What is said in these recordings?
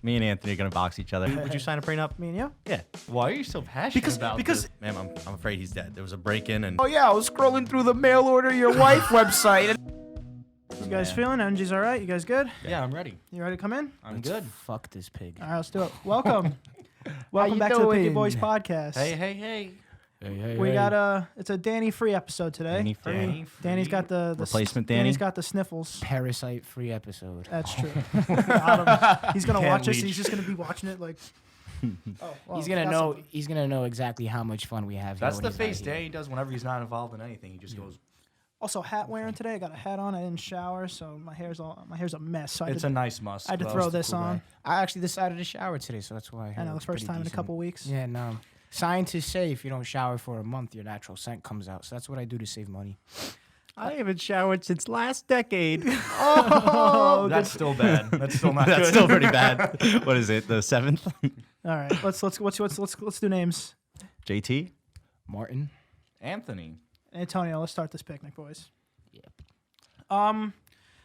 Me and Anthony are gonna box each other. Would you sign a prenup? Me and you? Yeah. Why are you so passionate about because this? Ma'am, I'm afraid he's dead. There was a break-in and. Oh yeah, I was scrolling through the mail order your wife website. You guys feeling? Energy's all right? You guys good? Yeah, I'm ready. You ready to come in? I'm good. Fuck this pig. All right, let's do it. Welcome. Welcome you back to the Picky doing? Boys podcast. Hey. We got it's a Danny free episode today. Danny free. Danny's got the Replacement Danny? Danny's got the sniffles. Parasite-free episode. That's true. Got him. He's gonna Can't watch this. leech. He's just gonna be watching it like. Oh, well, He's gonna that's know. something. He's gonna know exactly how much fun we have. That's here the when he's not face here. Danny does whenever he's not involved in anything. He just goes. Also, hat wearing today. I got a hat on. I didn't shower, so my hair's a mess. So It's a nice must. I had to but throw was the this cool on. guy. I actually decided to shower today, so that's why. I know the first time in a couple weeks. Yeah, no. Scientists say if you don't shower for a month, your natural scent comes out. So that's what I do to save money. I haven't showered since last decade. Oh, That's still bad. That's still not That's good. still pretty bad. What is it? The 7th? all right. Let's do names. JT? Martin. Anthony. Antonio, let's start this picnic, boys. Yep.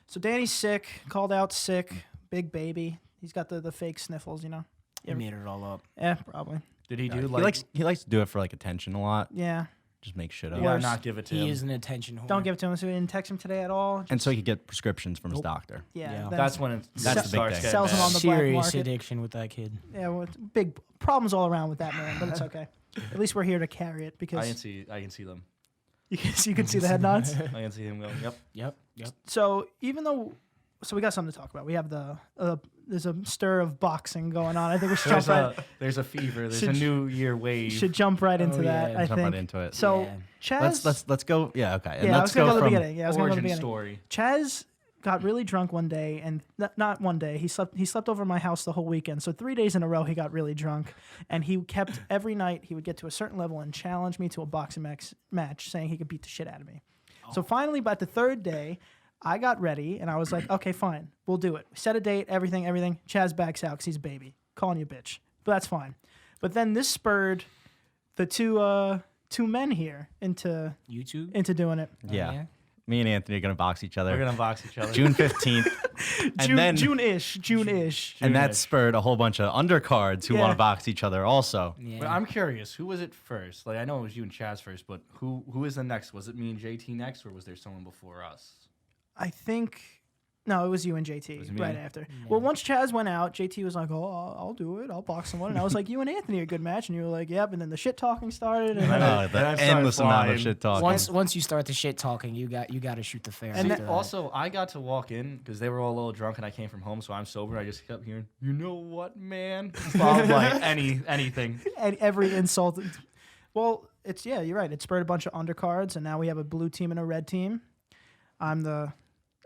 So Danny's sick. Called out sick. Big baby. He's got the fake sniffles, you know. You made it all up. Yeah, probably. Did he do He like? likes to do it for like attention a lot. Yeah. Just make shit up. You gotta Worse. not give it to He him. is an attention whore. Don't give it to him. So we didn't text him today at all. And so he could get prescriptions from his Nope. doctor. Yeah. Yeah. then- That's when it That's the big starts thing. getting Sells him bad. on the black serious market. addiction with that kid. Yeah, well, it's big problems all around with that man, but it's okay. At least we're here to carry it I because can see them. you can see the head nods. I can see him going. Yep. Yep. So even though, we got something to talk about. We have there's a stir of boxing going on. I think we should jump right. There's a fever. There's Should- a new year wave. Should jump right into Oh, that. yeah. I Jump think. right into it. So Yeah. Chaz, Let's go. Yeah, okay. And yeah, I let's was gonna go to the from beginning. Yeah, I was gonna go to the Origin beginning. story. Chaz got really drunk one day, and not one day. He slept over at my house the whole weekend. So 3 days in a row, he got really drunk, and he kept every night he would get to a certain level and challenge me to a boxing match, saying he could beat the shit out of me. So finally, by the third day, I got ready, and I was like, okay, fine, we'll do it. We set a date, everything. Chaz backs out because he's a baby, calling you a bitch, but that's fine. But then this spurred the two men here into YouTube. doing it. Yeah. Me and Anthony are gonna box each other. We're gonna box each other. June 15th. And then June-ish. and that spurred a whole bunch of undercards who Yeah. want to box each other also. Yeah. But I'm curious, who was it first? Like I know it was you and Chaz first, but who is the next? Was it me and JT next, or was there someone before us? I think no, it was you and JT was me? right after. Well, once Chaz went out, JT was like, "Oh, I'll do it. I'll box someone." And I was like, "You and Anthony are a good match," and you were like, "Yep." And then the shit talking started. And I know, the And I started endless amount of flying. shit talking. Once you start the shit talking, you got to shoot the fair. And after that. Also, I got to walk in because they were all a little drunk, and I came from home, so I'm sober. I just kept hearing, "You know what, man?" Followed by anything. and every insult. Well, you're right. It spurred a bunch of undercards, and now we have a blue team and a red team.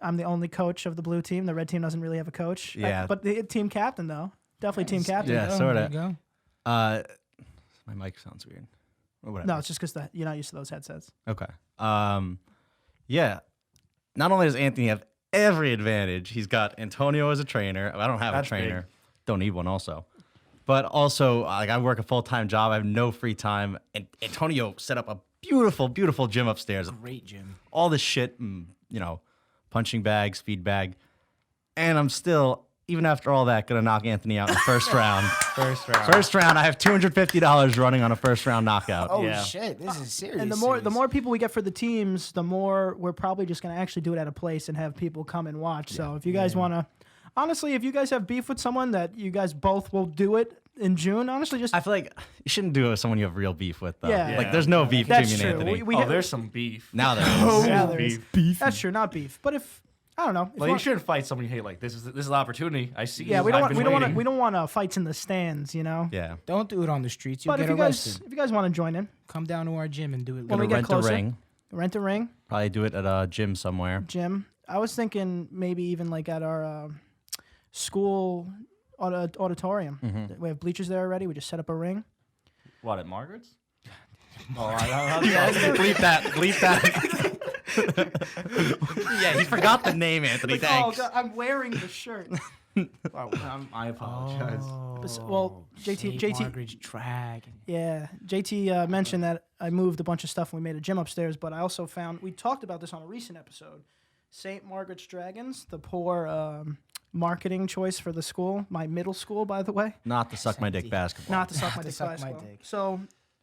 I'm the only coach of the blue team. The red team doesn't really have a coach. Yeah. But the team captain though, definitely team captain. Yeah, There sorta. you go. My mic sounds weird. Or whatever. No, it's just because you're not used to those headsets. Okay. Yeah. Not only does Anthony have every advantage, he's got Antonio as a trainer. I don't have That's a trainer. big. Don't need one also. But also, like, I work a full-time job. I have no free time. And Antonio set up a beautiful, beautiful gym upstairs. Great gym. All this shit, punching bags, feed bag. And I'm still, even after all that, going to knock Anthony out in the first round. First round, I have $250 running on a first-round knockout. Oh Yeah. shit, this is serious. And the more people we get for the teams, the more we're probably just going to actually do it at a place and have people come and watch. So if you guys want to, honestly, if you guys have beef with someone that you guys both will do it in June, honestly, just I feel like you shouldn't do it with someone you have real beef with, though. Yeah. Like, there's no beef that's between me true. and Anthony. We There's some beef. Now there Oh, is. yeah, there is. beef. That's true, not beef. But if I don't know, if Like you you shouldn't fight someone you hate. Like this is an opportunity. I see. yeah, you. we don't I've been want waiting. we don't want fights in the stands, you know. Yeah. Don't do it on the streets. You'll But get arrested. if you guys want to join in, Come down to our gym and do it. When we later. get Rent closer. a ring. rent a ring, Probably do it at a gym somewhere. gym. I was thinking maybe even like at our school auditorium. Mm-hmm. We have bleachers there already. We just set up a ring. What at Margaret's? Bleep that. Bleep that. Yeah, he forgot the name, Anthony. Like, Thanks. God, I'm wearing the shirt. I apologize. Well, JT St. JT Margaret's Dragon. Yeah, JT mentioned that I moved a bunch of stuff and we made a gym upstairs, but I also found, we talked about this on a recent episode, St. Margaret's Dragons, the poor marketing choice for the school, my middle school, by the way. Not the suck my dick Empty. basketball. Not to suck my To dick suck my basketball. dick. So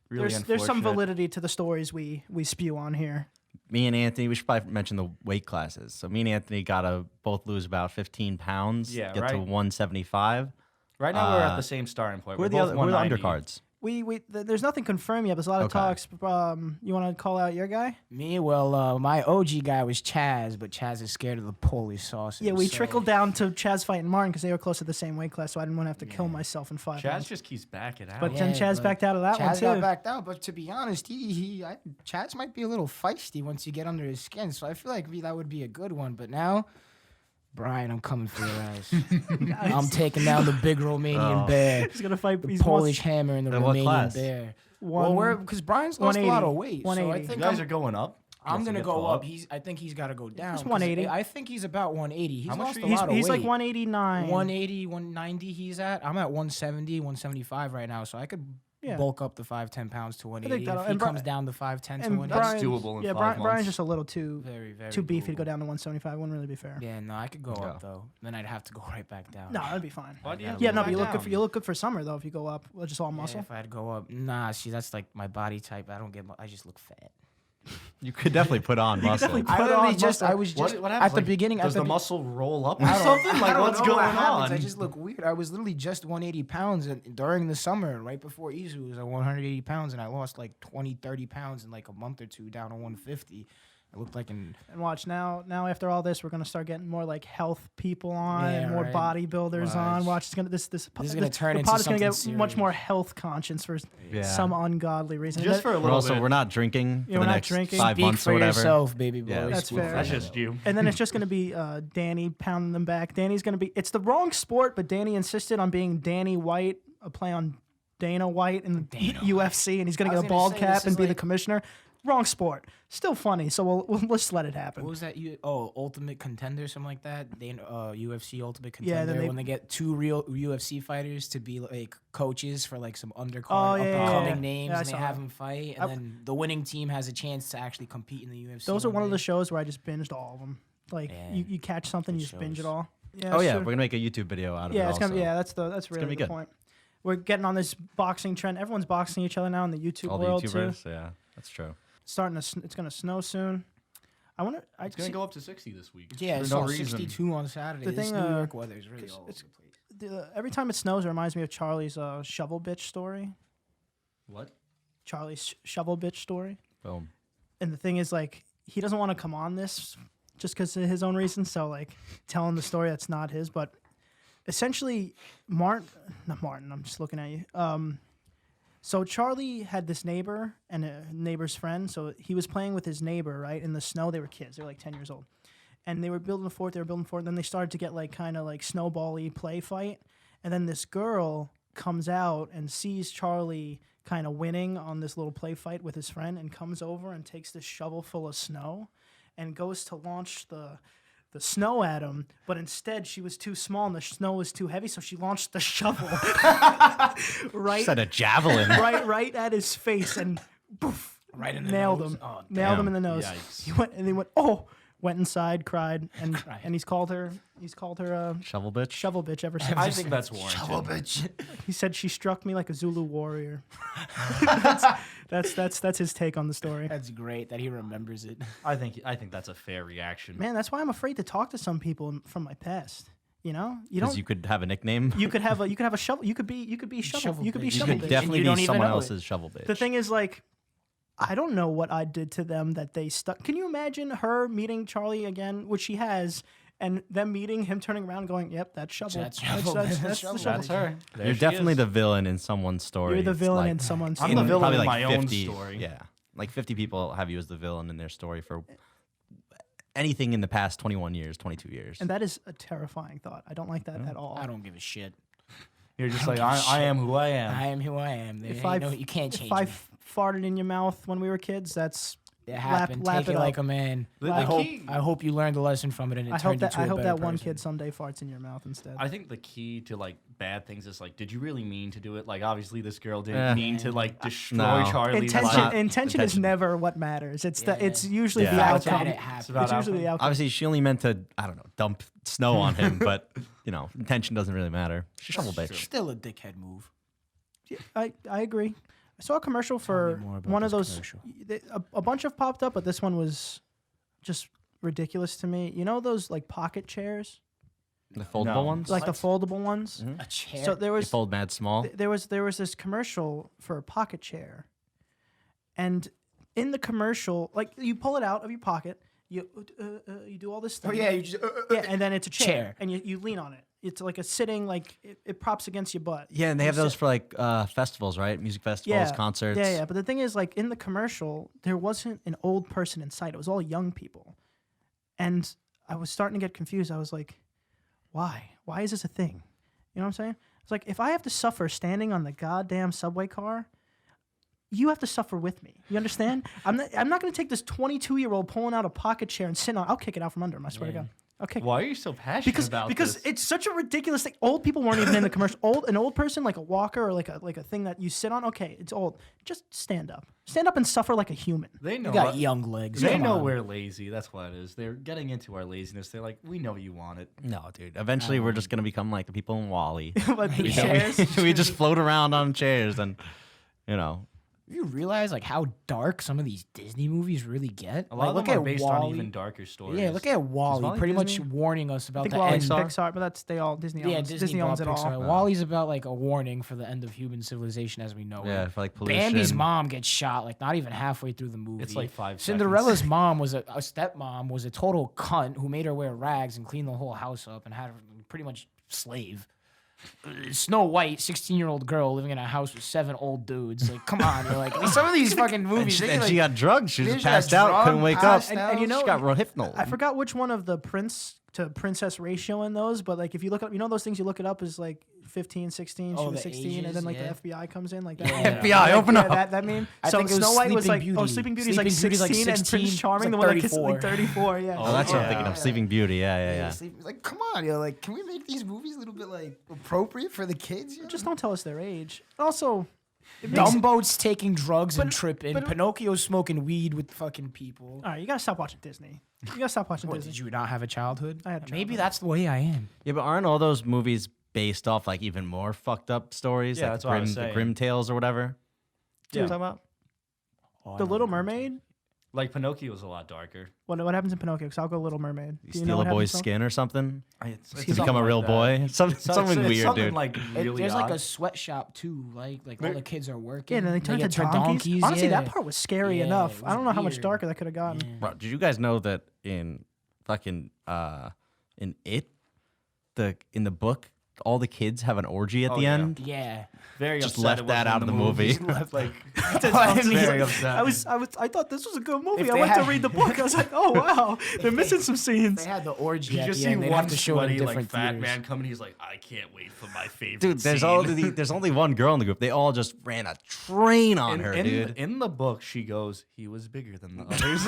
Really there's some unfortunate. validity to the stories we spew on here. Me and Anthony, we should probably mention the weight classes. So me and Anthony got to both lose about 15 pounds, Yeah, get to right. 175. Right now we're at the same starting point. Who are We're the both other? Who are the 190. undercards? There's nothing confirmed yet. There's a lot of Okay. talks. You want to call out your guy? Me, well, my OG guy was Chaz, but Chaz is scared of the Polish sausage. Yeah, we so- trickled down to Chaz fighting Martin because they were close to the same weight class, so I didn't want to have to kill myself in 5 Chaz months. just keeps backing out. But Yeah, then Chaz but backed out of that one Chaz too. got backed out, but to be honest, Chaz might be a little feisty once you get under his skin. So I feel like that would be a good one. But now, Brian, I'm coming for your ass. I'm taking down the big Romanian bear, He's gonna fight. the He's Polish hammer, and the In what Romanian class? bear. one, Well, because Brian's lost a lot 180. of weight, so I 180. think You guys are going up. I'm Yes, gonna you go get up. pull I think he's got to go down. Just 'cause 180. I think he's about 180. He's How much lost are a you- lot of he's weight. like 189. 180, 190 he's at. I'm at 170, 175 right now, so I could Yeah. bulk up the 5-10 pounds to 180. that'll- If he and Bri- comes down to 5-10 to And 180. That's doable in yeah, 5 Brian's months. just a little too Very, very beefy to go doable. down to 175. Wouldn't really be fair. Yeah, no, I could go Yeah. up though. Then I'd have to go right back down. No, that'd be fine. Why do you Yeah, have Yeah, to no, go but you look back good. For, down? you look good for summer though. If you go up, just all Yeah, muscle. if I'd go up, nah. See, that's like my body type. I don't get. I just look fat. You could definitely put on could muscle. definitely I Put literally on just. muscle. I was just What at happens? the Like, beginning. Does at the be- muscle roll up or I don't- something? I Like don't what's know going what happens. on? I just look weird. I was literally just 180 pounds during the summer, right before Izu was at 180 pounds, and I lost like 20, 30 pounds in like a month or two down to 150. I looked like an And watch now after all this, we're gonna start getting more like health people on, Yeah, and more right. bodybuilders Watch. on. Watch, it's gonna this is gonna turn the into pod is gonna get something much more serious. health conscious for Yeah. some ungodly reason. Just And for a that- We're little also bit. we're not drinking Yeah, for we're the not next drinking. 5 Speak months for or whatever. yourself, baby boy. Yeah, That's Speak for fair. That's yourself. just you. and then it's just gonna be Danny pounding them back. Danny's gonna be. It's the wrong sport, but Danny insisted on being Danny White, a play on Dana White in the Dana UFC, and he's gonna I get was a gonna bald say, cap this and is be the like- commissioner. Wrong sport. Still funny, so we'll just let it What happen. was that? Ultimate Contender, something like that. They UFC Ultimate Yeah, Contender. then when they get two real UFC fighters to be like coaches for like some undercard, Oh, yeah, up and yeah, coming yeah. names, Yeah, I and they saw have that. them fight, and then the winning team has a chance to actually compete in the UFC. Those are one of the day. shows where I just binged all of them. Like Yeah. you catch something, Good you just binge it shows. all. Yeah, Oh it's yeah, true. we're gonna make a YouTube video out of it. Yeah, it's gonna be, also. that's gonna really be the good. point. We're getting on this boxing trend. Everyone's boxing each other now in the YouTube All the world YouTubers. too. Yeah, that's true. It's gonna snow soon. I wonder. It's gonna go up to 60 this week. Yeah, for it's no all reason. 62 on Saturday. The This thing, New York weather is really it's- all over it's- the place. Every time it snows, it reminds me of Charlie's shovel bitch story. What? Charlie's shovel bitch story. Boom. And the thing is, like, he doesn't want to come on this just because of his own reasons. So, like, telling the story that's not his. But essentially, not Martin, I'm just looking at you. So Charlie had this neighbor and a neighbor's friend. So he was playing with his neighbor, right? In the snow. They were kids. They were like 10 years old. And they were building a fort. And then they started to get, like, kind of like snowball-y play fight. And then this girl comes out and sees Charlie kind of winning on this little play fight with his friend and comes over and takes this shovel full of snow and goes to launch the snow at him, but instead she was too small and the snow was too heavy, so she launched the shovel right, Said a javelin. right at his face and poof, Right in the nailed nose. him, Oh, nailed him in damn. the nose. Yikes. He went went inside, cried, and Cried. and he's called her Shovel bitch. shovel bitch ever since. I think that's warranted. bitch. He said she struck me like a Zulu warrior. That's his take on the story. That's great that he remembers it. I think that's a fair reaction. Man, that's why I'm afraid to talk to some people from my past. You know, you Because don't. you could have a nickname. You could have a shovel. You could be shovel. Shovel You could be bitch. You shovel could bitch. definitely you don't be even someone know it. else's shovel bitch. The thing is, like, I don't know what I did to them that they stuck. Can you imagine her meeting Charlie again, which she has, and them meeting him, turning around, and going, "Yep, that's shovel. That's shovel. That's That's the shovel. shovel. That's her. There You're she definitely is. the villain in someone's story. You're the It's villain like- in someone's. I'm story. the villain probably in like my own 50, story. Yeah, like 50 people have you as the villain in their story for anything in the past 21 years, 22 years. And that is a terrifying thought. I don't like that at all. I don't give a shit. You're just don't like, give a I shit. am who I am. I am who I am. There If ain't I no, you can't change If I me. farted in your mouth when we were kids, that's It happened. lap Take it it up. like a man. The I hope key- I hope you learned a lesson from it and it I hope turned that you to a better one person. kid someday farts in your mouth instead. I think the key to like bad things is like, did you really mean to do it? Like, obviously, this girl didn't Eh. mean to like destroy No. Charlie's Intention, life. intention is intention. never what matters. It's Yeah. it's usually Yeah. the That's outcome. what it It's happened. about usually the outcome. Obviously, she only meant to, I don't know, dump snow on him, but, intention doesn't really matter. She's a shovel bitch. Still a dickhead move. Yeah, I agree. I saw a commercial for more about one of this those. commercial. A bunch have popped up, but this one was just ridiculous to me. You know those like pocket chairs, The foldable No. ones? like the What? foldable ones. A chair. So there They was fold mad small. there was this commercial for a pocket chair, and in the commercial, like you pull it out of your pocket, you do all this stuff. oh yeah, you just yeah, and then it's a chair, Chair. and you lean on it. It's like a sitting, like it props against your butt. Yeah, and they You have those sit- for like festivals, right? Music festivals, concerts. Yeah. But the thing is, like in the commercial, there wasn't an old person in sight. It was all young people, and I was starting to get confused. I was like, why? Why is this a thing? You know what I'm saying? It's like if I have to suffer standing on the goddamn subway car, you have to suffer with me. You understand? I'm not going to take this 22-year-old pulling out a pocket chair and sitting on. I'll kick it out from under him. I swear to God. I'll kick it. Why are you so passionate about Because this? it's such a ridiculous thing. Old people weren't even in the commercial. An old person like a walker or like a thing that you sit on. Okay, it's old. Just stand up. Stand up and suffer like a human. They know. you got young legs. They Come know on. we're lazy. That's what it is. They're getting into our laziness. They're like, we know you want it. No, dude. Eventually, we're just going to become like the people in Wall-E. But the Yeah. chairs. We just float around on chairs and, You realize like how dark some of these Disney movies really get? A lot like, of them are based on even darker stories. Yeah, look at Wall-E, Wall-E pretty much Disney? warning us I about think the Wally's end. Pixar, but that's they all Disney Yeah, owns. Disney owns it bought all. Pixar. Wall-E's about like a warning for the end of human civilization as we know yeah, it. for like pollution. Bambi's mom gets shot like not even halfway through the movie. It's like 5 Cinderella's mom was a stepmom was a total cunt who made her wear rags and clean the whole house up and had her pretty much slave. Snow White, 16-year-old girl living in a house with 7 old dudes. Like, come on, you're like some of these fucking And movies. she, they and like, she got drugged. She she was got passed out, couldn't drugged, wake up. passed And you know, she got rohypnol. I forgot which one of the prince to princess ratio in those, but like if you look up, those things you look it up is like 15, 16, she Oh, was the 16, and ages, then like yeah. the FBI comes in like that. Yeah. FBI, open up. That mean. I So think it was Snow White was Sleeping like, Beauty. Sleeping Beauty's like Sleeping Beauty's 16, like and 16, Prince Charming, it's the like one that gets 34. like 34, yeah. Oh, that's what I'm Yeah. thinking of. Sleeping Beauty. Yeah. Like, come on, yo, like, can we make these movies a little bit like appropriate for the kids? Just don't tell us their age. Also, it makes Dumbo's taking drugs and tripping. but- Pinocchio's smoking weed with fucking people. all right, you gotta stop watching Disney. You gotta stop watching What, Disney. did you not have a childhood? I had a Maybe childhood. that's the way I am. Yeah, but aren't all those movies based off like even more fucked up stories? Yeah, like that's the what I was the saying. Grimm Tales or whatever? Yeah. What are you talking about? The Little Mermaid. Like Pinocchio was a lot darker. What happens in Pinocchio? Because I'll go Little Mermaid. You Do you steal know a what boy's happens in skin or something It's to become a real boy. Something weird, something dude. like really There's like odd. a sweetshop too, like all There- the kids are working. Yeah, and then they turn get into donkeys. Honestly, yeah. that part was scary Yeah, enough. it I was don't know how much weird. darker that could have gotten. Yeah. Bro, did you guys know that in fucking in in the book, all the kids have an orgy at Oh, the yeah. end? Yeah. very just upset left it that wasn't out in of the movie. Just left, like Very upset. I thought this was a good movie. If I they went to had- read the book. I was like, oh wow, they're missing some scenes. They had the orgy You at just the see end. They'd one have to show it in sweaty, like different fat theaters. man coming. He's like, I can't wait for my favorite. Dude, there's scene. there's only one girl in the group. They all just ran a train on her, dude. In the book, she goes, he was bigger than the others.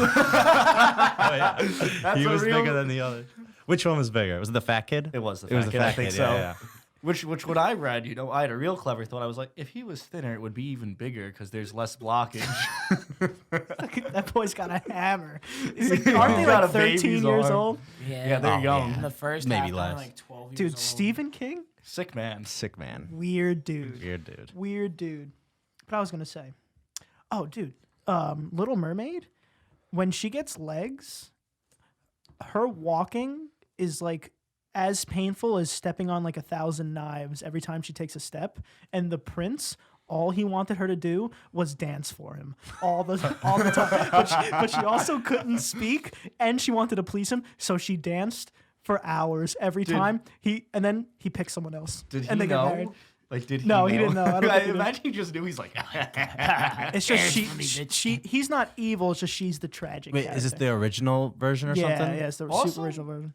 That's He a was real- bigger than the other. Which one was bigger? Was it the fat kid? It was the It was fat the kid, I fat think kid, so. yeah. Which when I read, I had a real clever thought. I was like, if he was thinner, it would be even bigger because there's less blockage. That boy's got a hammer. He's like, He's aren't they got like a 13 baby's years arm. old? Yeah, they're Oh, young. yeah. In the first Maybe half, they're less. like 12 years Dude, old. Stephen King, Sick man. Sick man. weird dude. Weird dude. Weird dude. But I was gonna say, oh, dude, Little Mermaid, when she gets legs, her walking is like as painful as stepping on like 1,000 knives every time she takes a step. And the prince, all he wanted her to do was dance for him all the time. But she also couldn't speak, and she wanted to please him, so she danced for hours every time. And then he picked someone else, Did he and they got know? married. Like, did he No, know? he didn't know. I don't think he knew. imagine he just knew. He's like, It's just Dance for me, bitch. he's not evil. It's just she's the tragic. Wait, is this character. the original version or Yeah, something? yeah, it's the Also- super original version.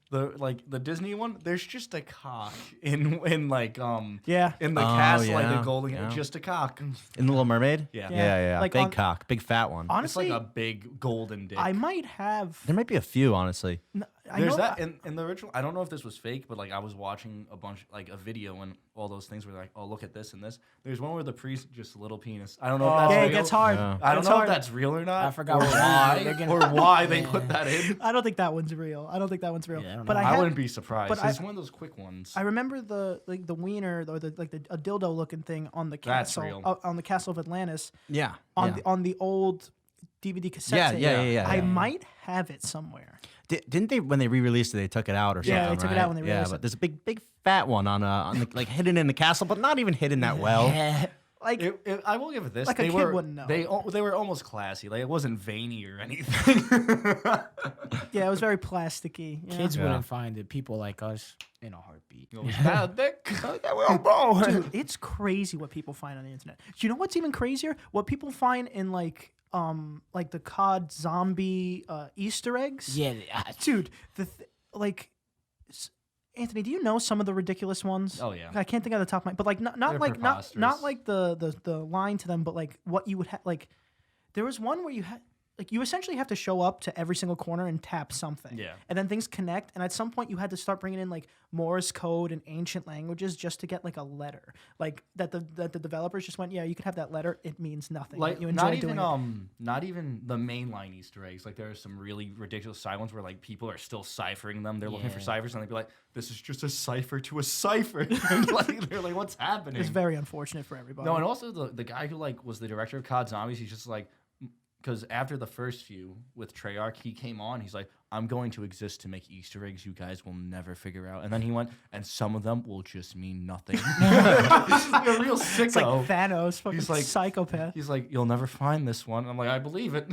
the Disney one. There's just a cock in like Yeah. in the Oh, castle, like yeah, the golden, yeah. just a cock. In the Little Mermaid? Yeah. Yeah. Like big on- cock, big fat one. It's Honestly, like a big golden dick. I might have. There might be a few, honestly. I There's know that in the original. I don't know if this was fake, but like I was watching a bunch, like a video, and all those things were like, oh, look at this and this. There's one where the priest just a little penis. I don't know if that's Yeah, real. it gets hard. Yeah. I don't It's know hard. if that's real or not. I forgot or what why they're gonna- or why they put that in. I don't think that one's real. I don't think that one's real. Yeah, I don't but know. I, I have, wouldn't be surprised. but It's I- one of those quick ones. I remember the wiener or a dildo looking thing on the That's castle real. on the Castle of Atlantis Yeah. on the old DVD cassette Yeah, tape. yeah. I might have it somewhere. Didn't they, when they re-released it, they took it out or something? Yeah, they took it out when they Yeah, released but it. there's a big fat one on the, like hidden in the castle, but not even hidden that well. Like I will give it this. Like a they kid were, wouldn't know. They were almost classy. Like it wasn't veiny or anything. yeah, it was very plasticky. you know? Kids Yeah. wouldn't find it. People like us in a heartbeat. It was bad dick. Dude, it's crazy what people find on the internet. Do you know what's even crazier? What people find in like the COD zombie Easter eggs. Yeah, Dude, Anthony, do you know some of the ridiculous ones? Oh, yeah. I can't think of the top of my, but like not They're like not preposterous. like the line to them, but like what you would have. Like there was one where you had like you essentially have to show up to every single corner and tap something. Yeah. And then things connect, and at some point you had to start bringing in like Morse code and ancient languages just to get like a letter. Like that the developers just went, yeah, you could have that letter. It means nothing. Like you enjoy not doing even it. not even the mainline Easter eggs. Like there are some really ridiculous side ones where like people are still ciphering them. They're looking for Yeah. ciphers and they'd be like, "This is just a cipher to a cipher." And like they're like, "What's happening?" It's very unfortunate for everybody. No, and also the guy who like was the director of COD Zombies, he's just like, because after the first few with Treyarch, he came on. He's like, I'm going to exist to make Easter eggs you guys will never figure out. And then he went, and some of them will just mean nothing. This is like a real sicko. It's like Thanos, fucking He's like- psychopath. He's like, you'll never find this one. I'm like, I believe it.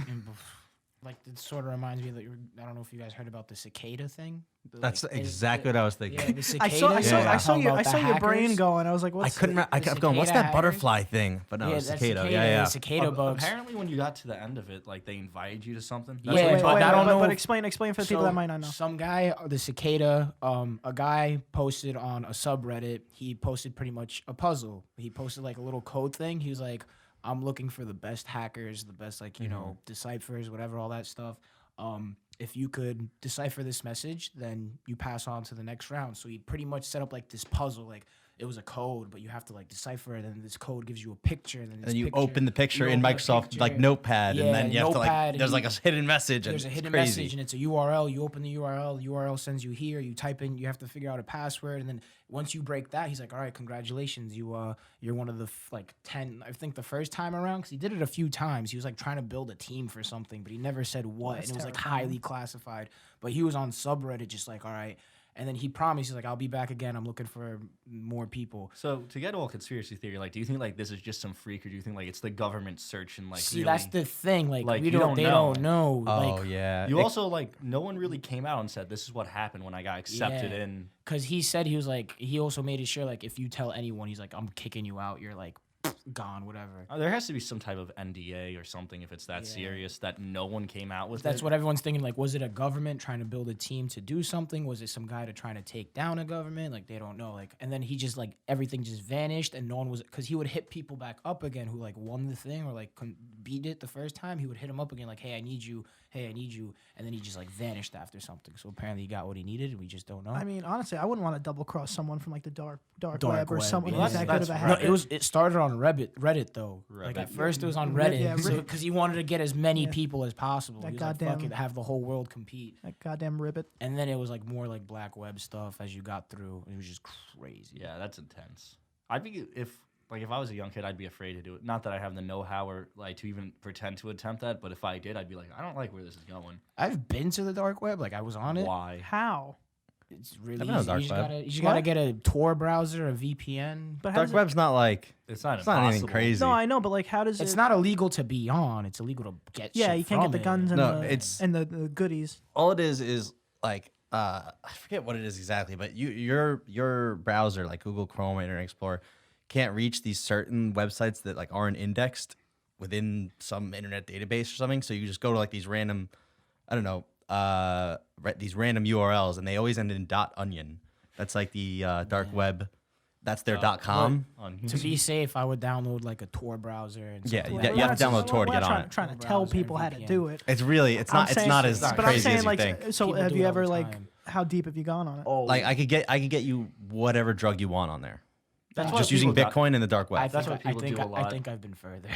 like it sort of reminds me that I don't know if you guys heard about the cicada thing. That's Like, exactly what I was thinking. Yeah, the I cicada. saw, Yeah. I saw your brain going. I was like, I what's couldn't. I the kept going. What's cicada that butterfly thing? But no, Yeah, it's that's cicada. Yeah. The cicada bugs. Apparently, when you got to the end of it, like they invited you to something. Yeah, what he but told me. I don't know But if- explain for the people that might not know. Some guy, the cicada, a guy posted on a subreddit. He posted pretty much a puzzle. He posted like a little code thing. He was like, "I'm looking for the best hackers, the best like deciphers, whatever, all that stuff. If you could decipher this message, then you pass on to the next round." So he pretty much set up like this puzzle, like it was a code, but you have to like decipher it, and this code gives you a picture, and then this And you picture- open the picture you in open the Microsoft like picture. Notepad, and then you have to Notepad, like. and There's you- like a hidden message. And There's a it's hidden crazy. message and it's a URL. You open the URL. The URL sends you here. You type in. You have to figure out a password, and then once you break that, he's like, "All right, congratulations. You're one of the 10. I think the first time around, because he did it a few times. He was like trying to build a team for something, but he never said what, That's and it was like terrifying. highly classified. But he was on subreddit, just like, "All right." And then he promised, he's like, "I'll be back again. I'm looking for more people." So to get all conspiracy theory, like, do you think like this is just some freak, or do you think like it's the government searching like? See, really? that's the thing. Like, Like, we you don't. don't They know. don't know. Oh like, yeah. You also like no one really came out and said this is what happened when I got accepted Yeah. in. Because he said he was like, he also made it sure, like, if you tell anyone, he's like, "I'm kicking you out. You're like, gone, whatever." There has to be some type of NDA or something if it's that Yeah. serious that no one came out with. That's it. what everyone's thinking. Like, was it a government trying to build a team to do something? Was it some guy to trying to take down a government? Like, they don't know. Like, and then he just like everything just vanished, and no one was, because he would hit people back up again who like won the thing or like beat it the first time. He would hit him up again, like, "Hey, I need you. Hey, I need you," and then he just like vanished after something. So apparently he got what he needed, and we just don't know. I mean, honestly, I wouldn't want to double cross someone from like the dark Dark web or web, someone yeah. who's that good of a That's No, hacker. it started on Reddit though. Like at Reddit. first it was on Reddit, Reddit, yeah, Reddit. because he wanted to get as many Yeah. people as possible. That He was like, goddamn- "Fuck it, have the whole world compete." That goddamn ribbit. And then it was like more like black web stuff as you got through. It was just crazy. Yeah, that's intense. I'd be if I was a young kid, I'd be afraid to do it. Not that I have the know-how or like to even pretend to attempt that, but if I did, I'd be like, I don't like where this is going. I've been to the dark web. Like I was on it. Why? How? It's really I've been on easy. dark You just web. gotta, you just What? gotta get a Tor browser, a VPN. But how Dark does it- web's not like. It's not It's not anything impossible. crazy. No, I know, but like, how does It's it? not illegal to be on. It's illegal to get. Yeah, shit you can't get from the it. guns and No, the it's- and the goodies. All it is like I forget what it is exactly, but your browser like Google Chrome, Internet Explorer, can't reach these certain websites that like aren't indexed within some internet database or something. So you just go to like these random, I don't know, these random URLs, and they always end in .onion. That's like the dark web. That's their .com. To be safe, I would download like a Tor browser. And Yeah, stuff you like have to that. download Tor to get on it. Trying to tell people how to do it. It's really, it's not as but I'm crazy saying as you like, think. so People have do you it all ever the like, time. how deep have you gone on it? Oh, Like I could get you whatever drug you want on there. That's Just using Bitcoin and the dark web. That's what people do a lot. I think I've been further.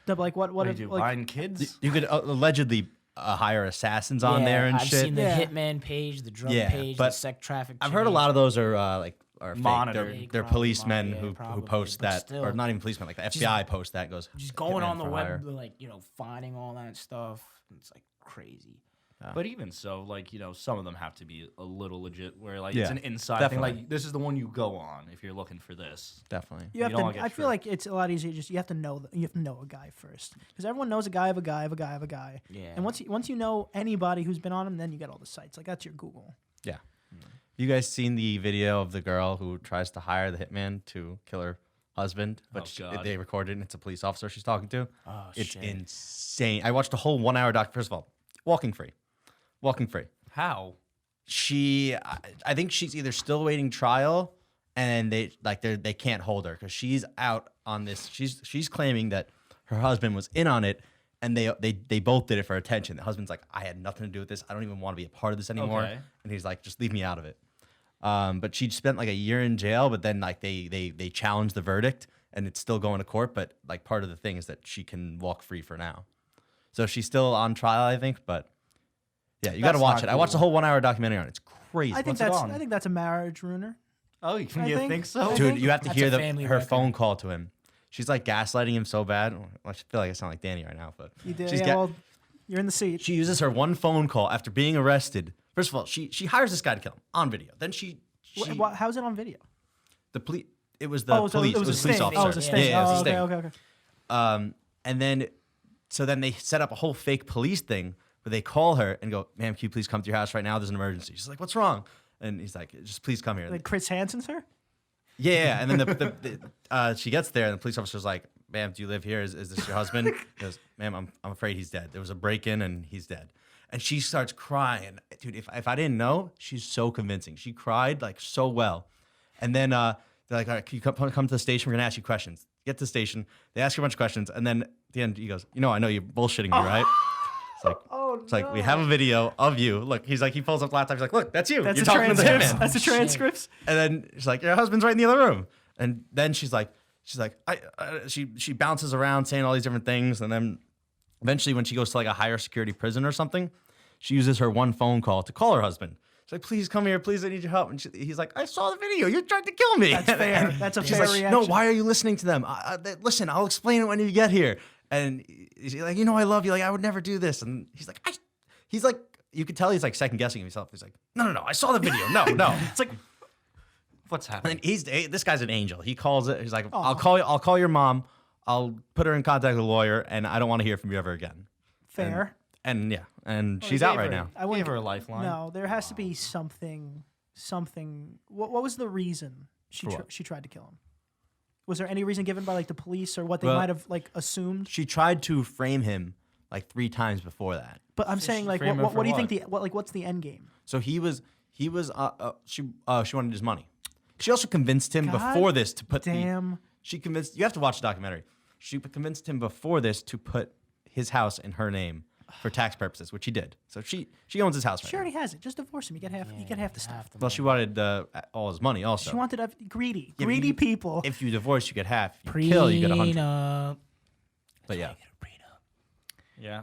Like what What do if, you do? like, Buying kids? You could allegedly hire assassins on there and I've shit. seen the Yeah. Hitman page, the drug Yeah, page, but the sex traffic. I've heard a lot of those are fake. Monitored. They're Probably policemen yeah, who probably, post but that, still. or not even policemen, like the FBI post that goes. just going Hitman on the for web, hire. like finding all that stuff. It's like crazy. But even so, like, some of them have to be a little legit where, like, Yeah, it's an inside definitely. thing. Like, this is the one you go on if you're looking for this. Definitely. you have don't wanna to. get I feel like it's a lot easier. You have to know a guy first, because everyone knows a guy of a guy of a guy of a guy. Yeah. And once you know anybody who's been on him, then you get all the sites. Like that's your Google. Yeah. You guys seen the video of the girl who tries to hire the hitman to kill her husband, but God. they recorded it and it's a police officer she's talking to? Oh, It's shit. insane. I watched a whole 1 hour doc. First of all, walking free. How? I think she's either still waiting trial and they can't hold her because she's out on this. She's claiming that her husband was in on it and they both did it for attention. The husband's like, I had nothing to do with this. I don't even want to be a part of this anymore. Okay. And he's like, just leave me out of it. But she spent like a year in jail, but then like they challenged the verdict and it's still going to court. But like part of the thing is that she can walk free for now. So she's still on trial, I think. But yeah, you got to That's watch not it. I watched the cool. whole 1 hour documentary on it. It's crazy. I think What's it I on? think that's a marriage ruiner. Oh, you I think- so? I Dude, think you have to that's hear a family her record. phone call to him. She's like gaslighting him so bad. I feel like I sound like Danny right now, but You did. she's Yeah, well, you're in the seat. she uses her one phone call after being arrested. First of all, she hires this guy to kill him on video. Then How's it on video? the police. It was the So police. it was a police sting. officer. Oh, it was a sting. Yeah, it was a Oh, sting. okay. And then they set up a whole fake police thing where they call her and go, "Ma'am, can you please come to your house right now? There's an emergency." She's like, "What's wrong?" And he's like, "Just please come here." Like Chris Hansen's her? Yeah, and then she gets there, and the police officer's like, "Ma'am, do you live here? Is this your husband?" He goes, "Ma'am, I'm afraid he's dead. There was a break-in, and he's dead." And she starts crying. Dude, if I didn't know, she's so convincing. She cried like so well. And then they're like, "All right, can you come to the station? We're gonna ask you questions." Get to the station. They ask her a bunch of questions, and then at the end, he goes, "I know you're bullshitting me, right?" It's like, we have a video of you. Look, he pulls up the laptop. He's like, "Look, that's you. That's You're the talking to the transcripts. hitman." That's the transcripts. And then she's like, "Your husband's right in the other room." And then she's like, she bounces around saying all these different things. And then eventually, when she goes to like a higher security prison or something, she uses her one phone call to call her husband. She's like, "Please come here, please, I need your help." And he's like, "I saw the video. You tried to kill me." That's fair. That's a She's fair like, reaction. "No, why are you listening to them? Listen, I'll explain it when you get here." And he's like, "I love you. Like, I would never do this." And he's like, you could tell he's like second guessing himself. He's like, no, I saw the video. No. It's like, what's happening? And this guy's an angel. He calls it. He's like, I'll call your mom. I'll put her in contact with a lawyer, and I don't want to hear from you ever again. Fair. And she's He out gave right her- now. I wouldn't gave her a lifeline. No, there has to be something. What was the reason For what? she tried to kill him? Was there any reason given by like the police or what they Well- might have like assumed? She tried to frame him like 3 times before that. But I'm saying like frame him what for do you think what? what's the end game? So she wanted his money. She also convinced him God before this to put damn. you have to watch the documentary. She convinced him before this to put his house in her name for tax purposes, which he did. So she owns his house right She now. already has it. Just divorce him. You get half the stuff. Well, she wanted all his money also. She wanted greedy Yeah, but you- people. If you divorce, you get half. If you kill, you get 100. Prenup. But yeah. Yeah.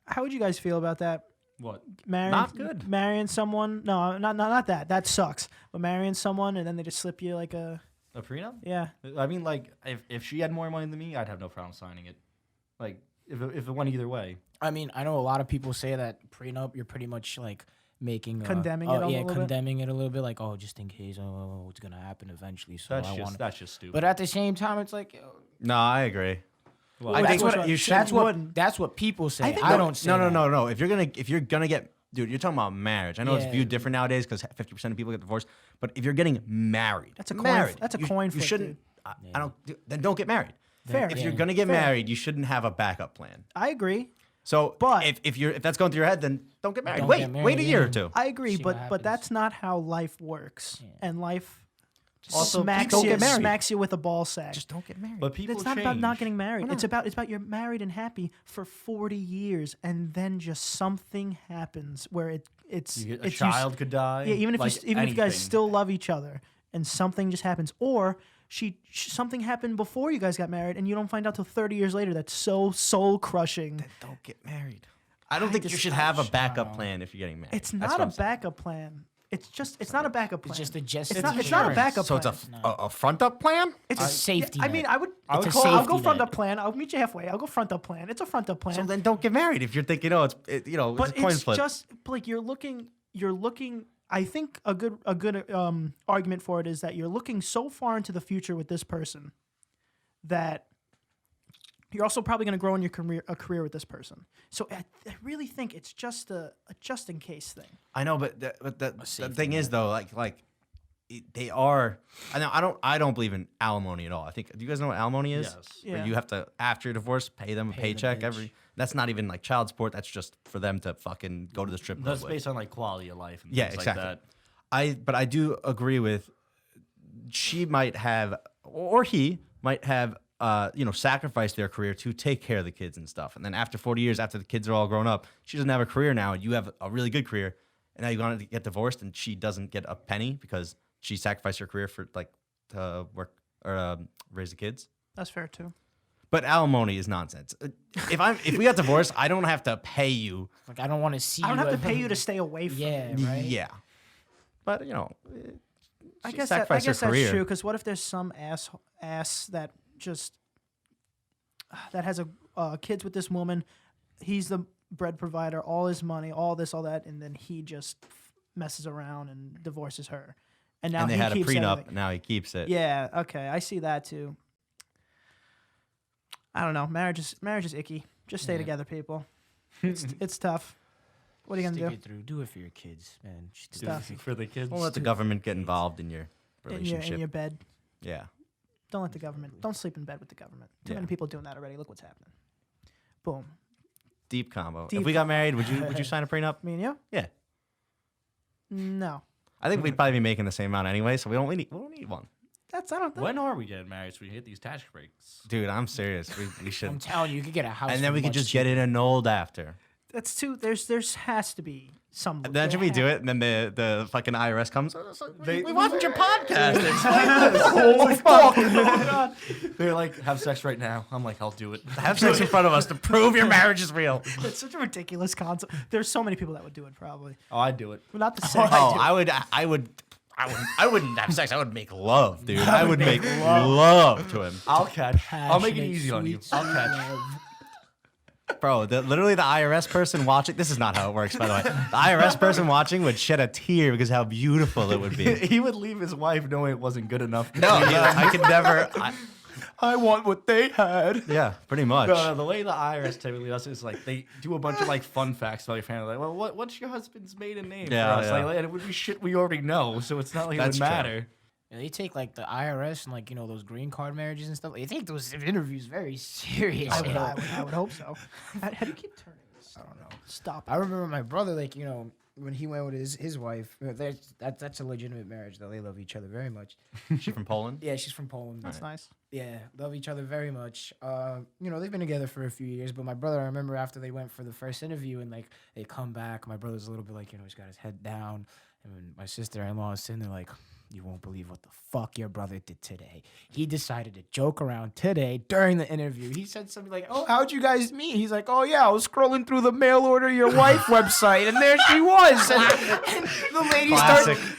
How would you guys feel about that? What? Not good. Marrying someone? No, not that. That sucks. But marrying someone and then they just slip you like a A prenup? yeah. I mean, like, if she had more money than me, I'd have no problem signing it. Like, if it went either way. I mean, I know a lot of people say that prenup, you're pretty much like making Condemning it a little bit? condemning it a little bit, like, oh, just in case, what's gonna happen eventually. So That's just stupid. But at the same time, it's like, No, I agree. Well, I that's think what you should. that's what people say. think I don't say that. No. If you're gonna get, dude, you're talking about marriage. I know it's Yeah. viewed different nowadays because 50% of people get divorced. But if you're getting married, That's a coin married, that's a you- coin You flip, shouldn't. dude. I don't. Then don't get married. Fair. If you're gonna get married, you shouldn't have a backup plan. I agree. So, But- if that's going through your head, then don't get married. Don't Wait, get married, wait a year or yeah. two. I agree, See what but happens. that's not how life works. And life Also, smacks don't you, get married. smacks you with a ball sack. Just don't get married. But people It's not about not change. getting married. It's about you're married and happy for 40 years, and then just something happens where it's A it's child could die. Yeah, even if like even if you guys anything. still love each other, and something just happens, or something happened before you guys got married, and you don't find out till 30 years later. That's so soul crushing. Don't get married. I don't think you should have a backup plan if you're getting married. It's That's not what a I'm saying. backup plan. It's not a backup plan. It's just a It's not a backup So plan. it's a front up plan. It's a safety I mean, net. I'll a go safety front net. up plan. I'll meet you halfway. I'll go front up plan. It's a front up plan. So then don't get married if you're thinking, oh, it's but it's a coin it's flip. just like you're looking. I think a good argument for it is that you're looking so far into the future with this person that you're also probably going to grow in your career with this person. So I really think it's just a just in case thing. I know, but the thing is though, they are. I don't believe in alimony at all. I think. Do you guys know what alimony is? Yes. Yeah. Where you have to, after your divorce, pay them a paycheck bitch. every. That's not even like child support. That's just for them to fucking go to the strip club. That's with. based on like quality of life. And Yeah, things exactly. Like that. But I do agree with. She might have, or he might have, sacrificed their career to take care of the kids and stuff. And then after 40 years, after the kids are all grown up, she doesn't have a career now. You have a really good career, and now you're going to get divorced, and she doesn't get a penny because she sacrificed her career for to work or raise the kids. That's fair too. But alimony is nonsense. If we got divorced, I don't have to pay you. Like I don't want to see. I don't you have to at- pay you to stay away from. Yeah, me. right. Yeah, but I she guess sacrificed her that's career. true. Because what if there's some ass that just that has kids with this woman? He's the bread provider, all his money, all this, all that, and then he just messes around and divorces her. And now And they he had a keeps prenup. everything. Now he keeps it. Yeah. Okay. I see that too. I don't know. Marriage is icky. Just stay together, people. It's tough. What are you Stick gonna do? it through. Do it for your kids, man. Just do Stuff. it. For the kids. Don't let the government get involved in your relationship. In your bed. Yeah. Don't let the government. Don't sleep in bed with the government. Too Yeah. many people doing that already. Look what's happening. Boom. Deep combo. Deep If we got married, would you sign a prenup? Me and you? Yeah. No. I think we'd probably be making the same amount anyway, so we don't need one. I don't think. When are we getting married so we can hit these tax breaks? Dude, I'm serious. We I'm should. telling you, you could get a house. And then for we could much just get it annulled after. That's too. There's has to be some. Imagine we do it, and then the fucking IRS comes. They- We watched your podcast. Holy fuck! They're like, have sex right now. I'm like, I'll do it. Have sex in front of us to prove your marriage is real. It's such a ridiculous concept. There's so many people that would do it probably. Oh, I'd do it. Well, not the sex. Oh, I wouldn't have sex. I would make love, dude. I would make love to him. I'll catch. I'll make it Passionate, easy on you. sweet, I'll sweet catch. love. Bro, literally the IRS person watching, this is not how it works, by the way. The IRS person watching would shed a tear because how beautiful it would be. He would leave his wife knowing it wasn't good enough. No, I could never. I want what they had. Yeah, pretty much. No, the way the IRS typically does it is like they do a bunch of like fun facts about your family. Like, well, what's your husband's maiden name? Yeah, for us? yeah. Like, and it would be shit we already know, so it's not like That's it true. would matter. Yeah, they take like the IRS and like those green card marriages and stuff. They take those interviews very serious. I would hope so. How do you keep turning this? I don't know. Stop. I remember my brother, when he went with his wife. That's a legitimate marriage, though. They love each other very much. She from Poland? Yeah, she's from Poland. That's nice. Yeah, love each other very much. They've been together for a few years, but my brother, I remember after they went for the first interview and like they come back, my brother's a little bit like, he's got his head down. And when my sister-in-law is sitting there like, you won't believe what the fuck your brother did today. He decided to joke around today during the interview. He said something like, oh, how'd you guys meet? He's like, oh, yeah, I was scrolling through the mail order your wife website, and there she was. And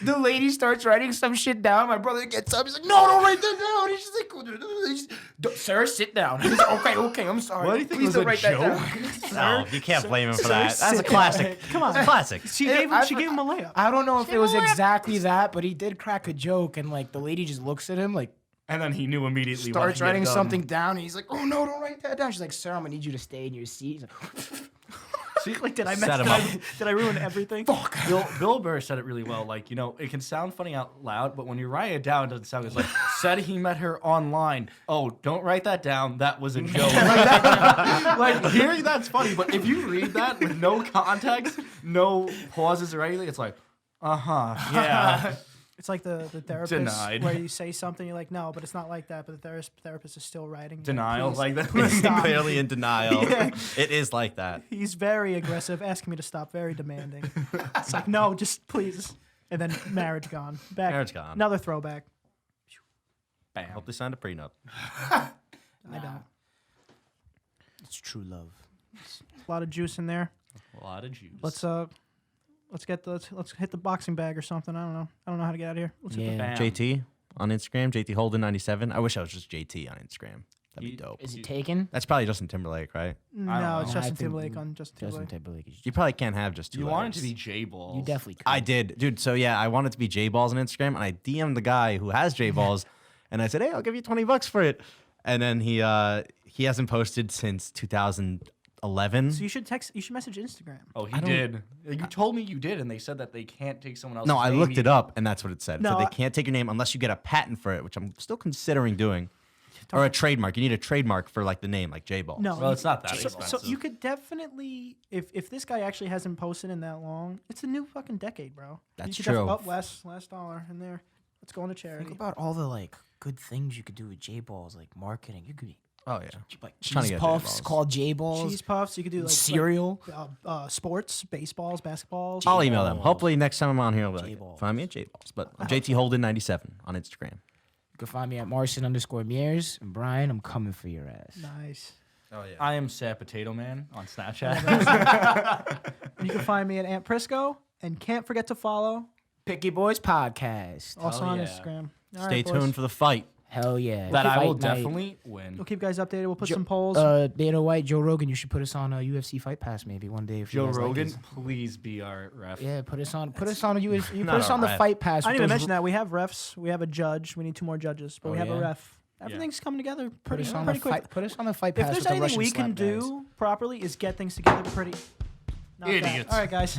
the lady starts writing some shit down. My brother gets up. He's like, no, don't write that down. He's just like, sir, sit down. He's like, okay, I'm sorry. What do you think Please was don't a write joke? that down. No, you can't blame him for sir, that. That's a sit classic. Come on. It's a classic. She gave him a layup. I don't know if it was exactly that, but he did crack a joke, and like the lady just looks at him like And then he knew immediately. what starts he had writing done. something down, and he's like, "Oh no, don't write that down." She's like, "Sir, I'm gonna need you to stay in your seat." He's like, See, like, did I Set mess? him Did I, up. did I ruin everything? Fuck. Bill Burr said it really well. Like, you know, it can sound funny out loud, but when you write it down, it doesn't sound good. It's like, said he met her online. Oh, don't write that down. That was a joke. Like, hearing that's funny, but if you read that with no context, no pauses or anything, it's like, yeah. It's like the therapist Denied. where you say something, you're like, no, but it's not like that. But the therapist is still writing. Denial. Please. Like that. Stop. Clearly in denial. Yeah. It is like that. He's very aggressive, asking me to stop, very demanding. It's like, no, just please. And then marriage gone. Back. Marriage gone. Another throwback. Bam. Hope they signed a prenup. I don't. It's true love. A lot of juice in there. A lot of juice. Let's hit the boxing bag or something. I don't know how to get out of here. Let's hit the Yeah. Bam. JT on Instagram, JT Holden 97. I wish I was just JT on Instagram. That'd be You- dope. Is it taken? That's probably Justin Timberlake, right? No, I it's don't know. Justin I think Timberlake on Justin Justin Timberlake. Timberlake. You probably can't have just two You want it to letters. be J Balls. You definitely could. I did, dude. So yeah, I wanted to be J Balls on Instagram, and I DM'd the guy who has J Balls, and I said, "Hey, I'll give you $20 for it." And then he hasn't posted since 2011. So you should message Instagram. Oh, he I don't- did. You told me you did, and they said that they can't take someone else's No, I name looked it either. up, and that's what it said. No, so they I- can't take your name unless you get a patent for it, which I'm still considering doing, or a trademark. You need a trademark for like the name, like J Balls. No, Well, it's not that so, expensive. so you could definitely, if this guy actually hasn't posted in that long, it's a new fucking decade, bro. That's You should true. last dollar in there. Let's go into charity. Think about all the like good things you could do with J balls, like marketing. You could be Oh yeah. like Just trying to cheese get puffs J-balls. called J balls. Cheese puffs. You could do like cereal. sports, baseballs, basketballs. I'll email them. J-balls. Hopefully next time I'm on here, I'll be like, J-balls. find me at J Balls. But I'm JT Holden 97 on Instagram. You can find me at Marcin_Mears. And Brian, I'm coming for your ass. Nice. Oh yeah. I am Sad Potato Man on Snapchat. And you can find me at Aunt Prisco, and can't forget to follow Picky Boys Podcast. also on yeah. Instagram. All Stay right, boys. tuned for the fight. Hell yeah. that I will Fight night. definitely win. We'll keep you guys updated. We'll put Jo- some polls. Dana White, Joe Rogan, you should put us on a UFC Fight Pass maybe one day. If you Joe guys like Rogan, us. please be our ref. Yeah, put us on a UFC. You not put us a on the ref. Fight Pass. I with didn't even those mention that. We have refs. We have a judge. We need 2 more judges, but Oh, we have yeah? a ref. Everything's coming together Put pretty, us on pretty the quick. fight. Put us on the Fight If Pass. there's with the anything Russian we can slap guys. do properly is get things together pretty. Not bad. Idiots. All right, guys.